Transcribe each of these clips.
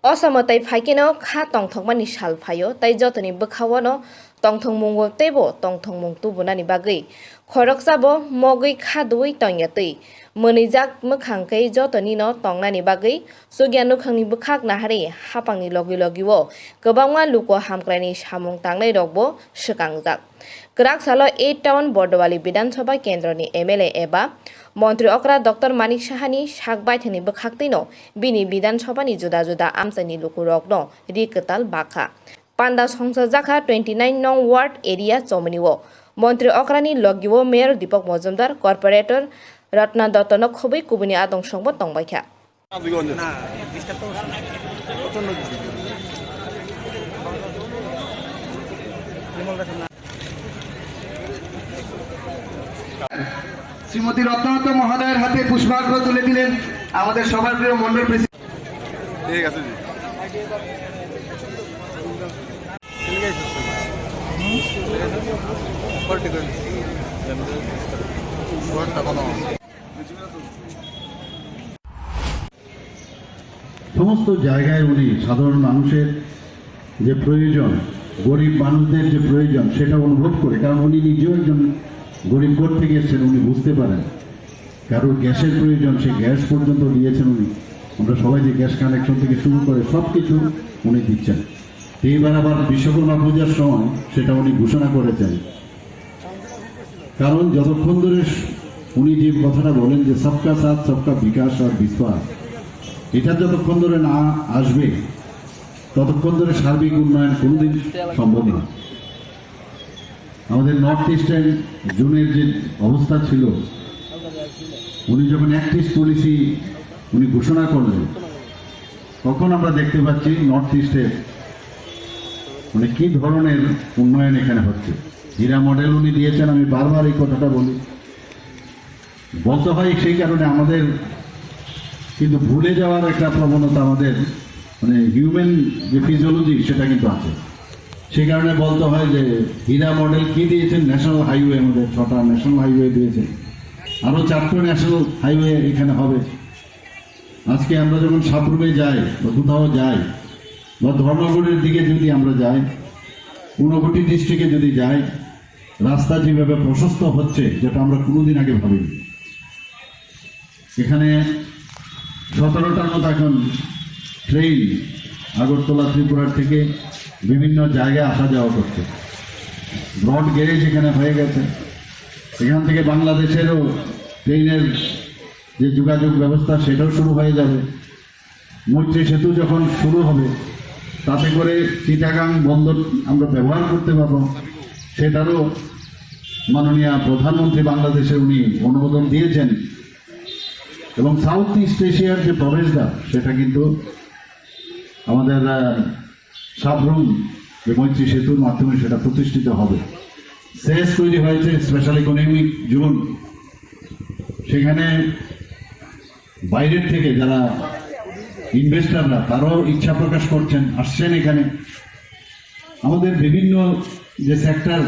Osama tai phaikeno kha tongthokmani sal phayo tai jotoni bwkhawano tongthongmung tebo tongthongmung tubunani bagui khoroksabo mogui khadui tongyatui monijak mkhangkai jotoni no tongnani bagui sugyan nukhangni bwkhak nahari hapangni logi logiwo kwbangma luko hamkraini samung tangnai rokbo swikangjak kwrak salo 8 town bordowali Bidhan Sabha Kendroni MLA eba মন্ত্রী অকরা doctor মানিক সাহানি শাক বাইথেনি বখাক্তিনো বিনি বিধান সভানি जुदा जुदा আমচানি লুকুরকনো রিকতাল বাখা পান্ডা সংসদ জাখা 29 নং word area চমনিও মন্ত্রী অকরানি লগিও mayor Dipak Majumdar corporator Ratna দত্তন খুবই কুবনি আদং সংবাদ তংবাইখা শ্রীমতী রত্নাদত্ত মহোদয়ের হাতে পুষ্পার্ঘ্য তুলে দিলেন আমাদের সবার প্রিয় মন্ডল প্রেসিডেন্ট। ঠিক আছে সমস্ত জায়গায় উনি সাধারণ মানুষের যে প্রয়োজন, গরিব মানুষদের যে প্রয়োজন সেটা অনুভব করে, কারণ উনি নিজেও একজন গরিব ঘর থেকে এসেছেন, উনি বুঝতে পারেন কারোর গ্যাসের প্রয়োজন, সে গ্যাস পর্যন্ত দিয়েছেন উনি। আমরা সবাই যে গ্যাস কানেকশন থেকে শুরু করে সব কিছু উনি দিচ্ছেন। এইবার আবার বিশ্বকর্মা পূজার সময় সেটা উনি ঘোষণা করেছেন, কারণ যতক্ষণ ধরে উনি যে কথাটা বলেন যে সবকা সাথ সবকা বিকাশ আর বিশ্বাস, এটা যতক্ষণ ধরে না আসবে ততক্ষণ ধরে সার্বিক উন্নয়ন কোনোদিন সম্ভব না। আমাদের নর্থ ইস্টের জোনের যে অবস্থা ছিল, উনি যখন অ্যাক্ট ইস্ট পলিসি উনি ঘোষণা করলেন, তখন আমরা দেখতে পাচ্ছি নর্থ ইস্টের মানে কি ধরনের উন্নয়ন এখানে হচ্ছে। হীরা মডেল উনি দিয়েছেন, আমি বারবার এই কথাটা বলি, বলতে হয় সেই কারণে আমাদের কিন্তু ভুলে যাওয়ার একটা প্রবণতা আমাদের, মানে হিউম্যান যে ফিজিওলজি সেটা কিন্তু আছে। সেই কারণে বলতে হয় যে হীরা মডেল কি দিয়েছেন, ন্যাশনাল হাইওয়ে, আমাদের 6টা ন্যাশনাল হাইওয়ে দিয়েছেন, আরও 4টা ন্যাশনাল হাইওয়ে এখানে হবে। আজকে আমরা যখন সাপুরে যাই বা কোথাও যাই বা ধর্মপুরের দিকে যদি আমরা যাই, ঊনকোটি ডিস্ট্রিক্টে যদি যাই, রাস্তা যেভাবে প্রশস্ত হচ্ছে যেটা আমরা কোনোদিন আগে ভাবিনি। এখানে 17টার মতো এখন ট্রেন আগরতলা ত্রিপুরার থেকে বিভিন্ন জায়গায় আসা যাওয়া করছে। ব্রড গেজ এখানে হয়ে গেছে। এখান থেকে বাংলাদেশেরও ট্রেনের যে যোগাযোগ ব্যবস্থা সেটাও শুরু হয়ে যাবে। মৈত্রী সেতু যখন শুরু হবে তাতে করে চিটাগাং বন্দর আমরা ব্যবহার করতে পারব, সেটারও মাননীয় প্রধানমন্ত্রী বাংলাদেশে উনি অনুমোদন দিয়েছেন। এবং সাউথ ইস্ট এশিয়ার যে প্রবেশদ্বার সেটা কিন্তু আমাদের সাবরুম যে মৈত্রী সেতুর মাধ্যমে সেটা প্রতিষ্ঠিত হবে। সেস তৈরি হয়েছে স্পেশাল ইকোনমিক জোন, সেখানে বাইরের থেকে যারা ইনভেস্টাররা তারাও ইচ্ছা প্রকাশ করছেন, আসছেন এখানে। আমাদের বিভিন্ন যে সেক্টর,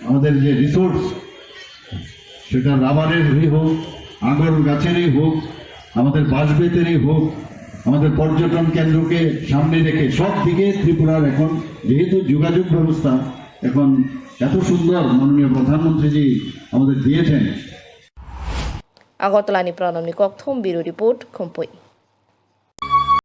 আমাদের যে রিসোর্স, সেটা রাবারেরই হোক, আগর গাছেরই হোক, আমাদের বাঁশবেতেরই হোক, আমাদের পর্যটন কেন্দ্রকে সামনে রেখে সব দিকে ত্রিপুরার এখন যেহেতু যোগাযোগ ব্যবস্থা এখন এত সুন্দর মাননীয় প্রধানমন্ত্রীজি আমাদের দিয়েছেন। আগরতলানি প্রণব নিকক থম ব্যুরো রিপোর্ট খুমপুই।